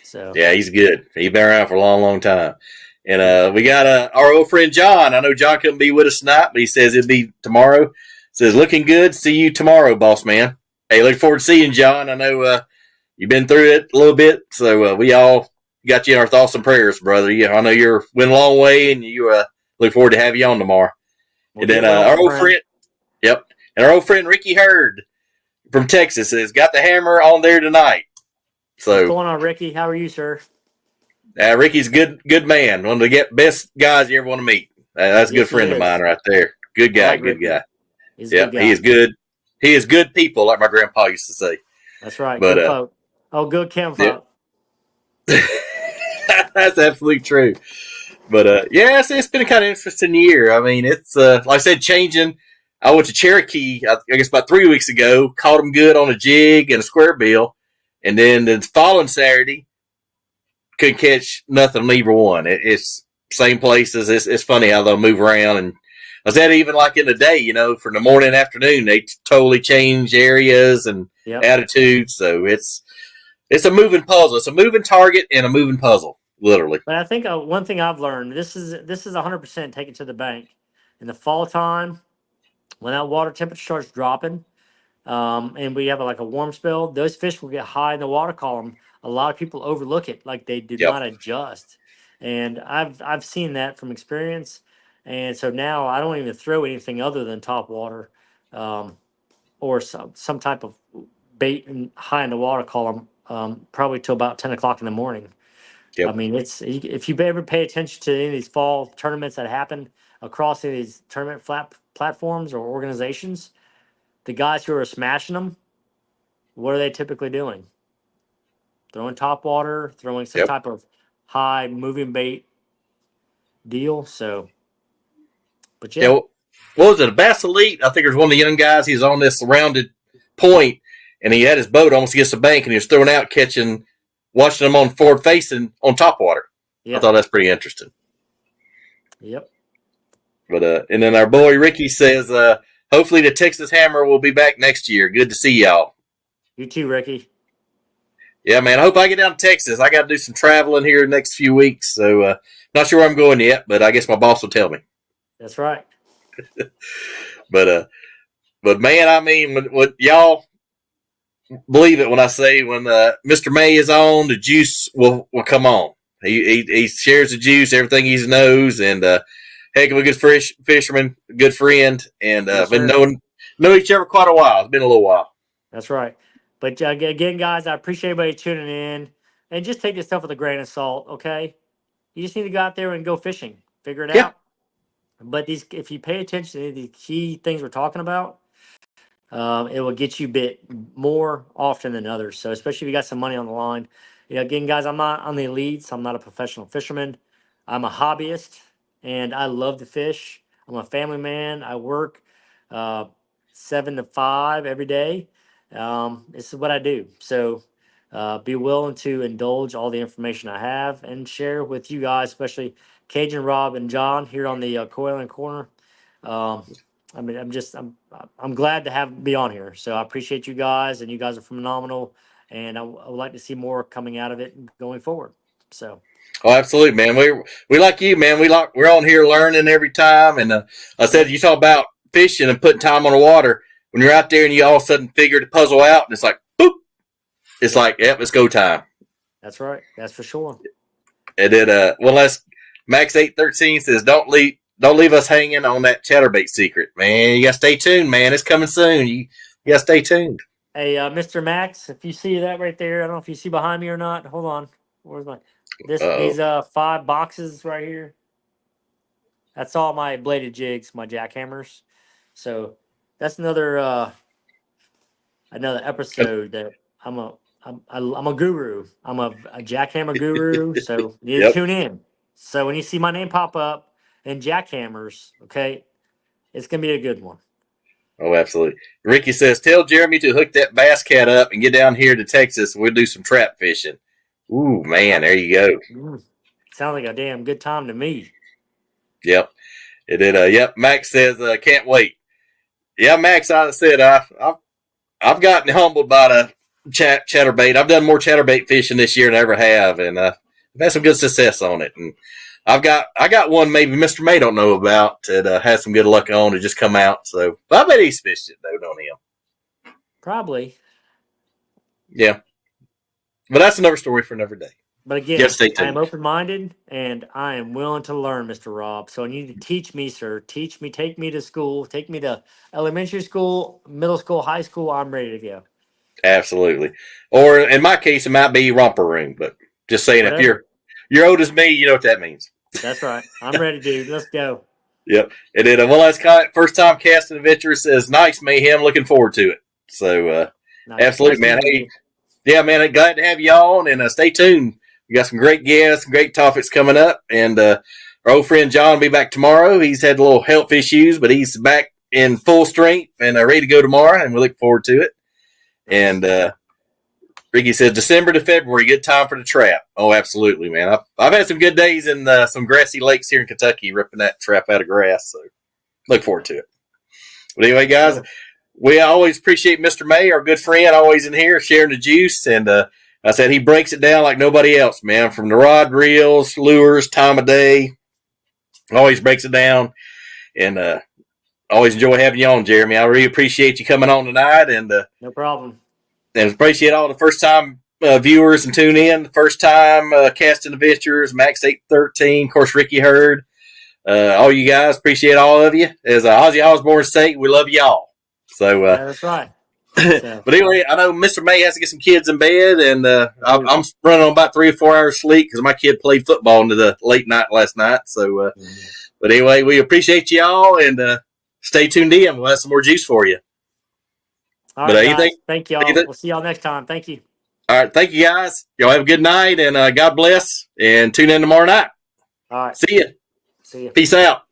So Yeah, he's good. He's been around for a long, long time. And we got our old friend John. I know John couldn't be with us tonight, but he says it'll be tomorrow. Says looking good. See you tomorrow, boss man. Hey, look forward to seeing John. I know you've been through it a little bit, so we all got you in our thoughts and prayers, brother. Yeah, I know you're went a long way, and you look forward to have you on tomorrow. we'll And then get well, our my old friend. friend, yep, and our old friend Ricky Hurd from Texas has got the hammer on there tonight. What's So going on, Ricky? How are you, sir? Ricky's good man. One of the best guys you ever want to meet. That's a good Yes, he friend of mine is. right there. Good I guy, like good Ricky. guy. He's a Yeah, good he guy. is good. He is good people, like my grandpa used to say. That's right. But Good folk. Oh, good Kim yeah, folk. that's absolutely true. But yeah, it's been a kind of interesting year. I mean, it's like I said, changing. I went to Cherokee, I guess about 3 weeks ago. Caught him good on a jig and a square bill, and then the following Saturday couldn't catch nothing on either one. It's same places. It's funny how they'll move around. And I said even like in the day, from the morning and afternoon, they totally change areas and Yep. attitudes. So it's a moving puzzle. It's a moving target and a moving puzzle, literally. But I think one thing I've learned this is 100% take it to the bank. In the fall time, when that water temperature starts dropping, and we have like a warm spell, those fish will get high in the water column. A lot of people overlook it, like they did Yep. not adjust, and I've seen that from experience. And so now I don't even throw anything other than top water, um, or some type of bait high in the water column, probably till about 10 o'clock in the morning. I Yep. mean, it's if you ever pay attention to any of these fall tournaments that happen across any of these tournament platforms or organizations, the guys who are smashing them, what are they typically doing? Throwing top water, throwing some Yep. type of high moving bait deal. So, but Yeah. yeah, What was it? A Bass Elite? I think there's one of the young guys. He's on this rounded point, and he had his boat almost against the bank, and he was throwing out, watching them on forward facing on top water. I yeah, thought that's pretty interesting. yep. But and then our boy Ricky says, hopefully the Texas Hammer will be back next year. Good to see y'all. You too, Ricky. Yeah, man. I hope I get down to Texas. I got to do some traveling here the next few weeks, so not sure where I'm going yet, but I guess my boss will tell me. That's right. But man, I mean, what y'all believe it when I say when Mr. Maye is on, the juice will come on. He shares the juice, everything he knows, and heck of a good fisherman, good friend, and Yes, been sir. know each other quite a while. It's been a little while. That's right. But again, guys, I appreciate everybody tuning in, and just take this stuff with a grain of salt. Okay, you just need to go out there and go fishing, figure it Yeah, out. But if you pay attention to the key things we're talking about, it will get you bit more often than others. So especially if you got some money on the line. Again, guys, I'm not on the elites. I'm not a professional fisherman. I'm a hobbyist, and I love to fish. I'm a family man. I work uh, 7 to 5 every day. This is what I do. So be willing to indulge all the information I have and share with you guys, especially Cajun Rob and John here on the Coil and Corner. Um, I mean, I'm glad to be on here. So I appreciate you guys, and you guys are phenomenal. And I would like to see more coming out of it going forward. So Oh, absolutely, man. We like you, man. We're on here learning every time. And I said, you talk about fishing and putting time on the water. When you're out there and you all of a sudden figure the puzzle out, and it's like, boop. It's like, yep, it's go time. That's right. That's for sure. And then one last Max 813 says, don't leave us hanging on that chatterbait secret, man. You gotta stay tuned, man. It's coming soon. You gotta stay tuned. Hey, Mr. Max, if you see that right there, I don't know if you see behind me or not. Hold on. Where's my these 5 boxes right here? That's all my bladed jigs, my jackhammers. So that's another episode that I'm a guru. I'm a jackhammer guru. So you need to tune in. So when you see my name pop up in jackhammers, okay, it's gonna be a good one. Oh, absolutely. Ricky says, tell Jeremy to hook that bass cat up and get down here to Texas. We'll do some trap fishing. Ooh, man, there you go. Sounds like a damn good time to me. Yep. It did. Yep. Max says, can't wait. Yeah, Max, I said, I've gotten humbled by the chatterbait. I've done more chatterbait fishing this year than I ever have, and I've had some good success on it. And I got one maybe Mr. May don't know about that had some good luck on to just come out. So, but I bet he's fished it though, don't he? Probably. Yeah. But that's another story for another day. But again, I am open-minded and I am willing to learn, Mr. Rob. So you need to teach me, sir. Teach me. Take me to school. Take me to elementary school, middle school, high school. I'm ready to go. Absolutely. Or in my case, it might be romper room. But just saying, Whatever. If you're old as me, you know what that means. That's right. I'm ready, dude. Let's go. Yep. And then one last comment. First time casting adventure says, nice, Mayhem. Looking forward to it. So, nice. Absolutely, man. Hey, yeah, man. Glad to have you on, and stay tuned. We got some great guests, great topics coming up. And our old friend John will be back tomorrow. He's had a little health issues, but he's back in full strength and ready to go tomorrow, and we look forward to it. And Ricky says, December to February, good time for the trap. Oh, absolutely, man. I've had some good days in some grassy lakes here in Kentucky, ripping that trap out of grass. So look forward to it. But anyway, guys, we always appreciate Mr. May, our good friend, always in here sharing the juice. And I said he breaks it down like nobody else, man, from the rod, reels, lures, time of day. Always breaks it down. And always enjoy having you on, Jeremy. I really appreciate you coming on tonight. And no problem. And appreciate all the first-time viewers and tune in. The first-time casting adventures, Max 813, of course, Ricky Hurd. All you guys, appreciate all of you. As Ozzy Osbourne say, we love y'all. So that's right. So. But anyway, I know Mr. May has to get some kids in bed, and I'm running on about 3 or 4 hours sleep because my kid played football into the late night last night. So, but anyway, we appreciate y'all, and stay tuned in. We'll have some more juice for you. All right, guys. Thank y'all. We'll see y'all next time. Thank you. All right. Thank you, guys. Y'all have a good night, and God bless. And tune in tomorrow night. All right. See you. See you. Peace out.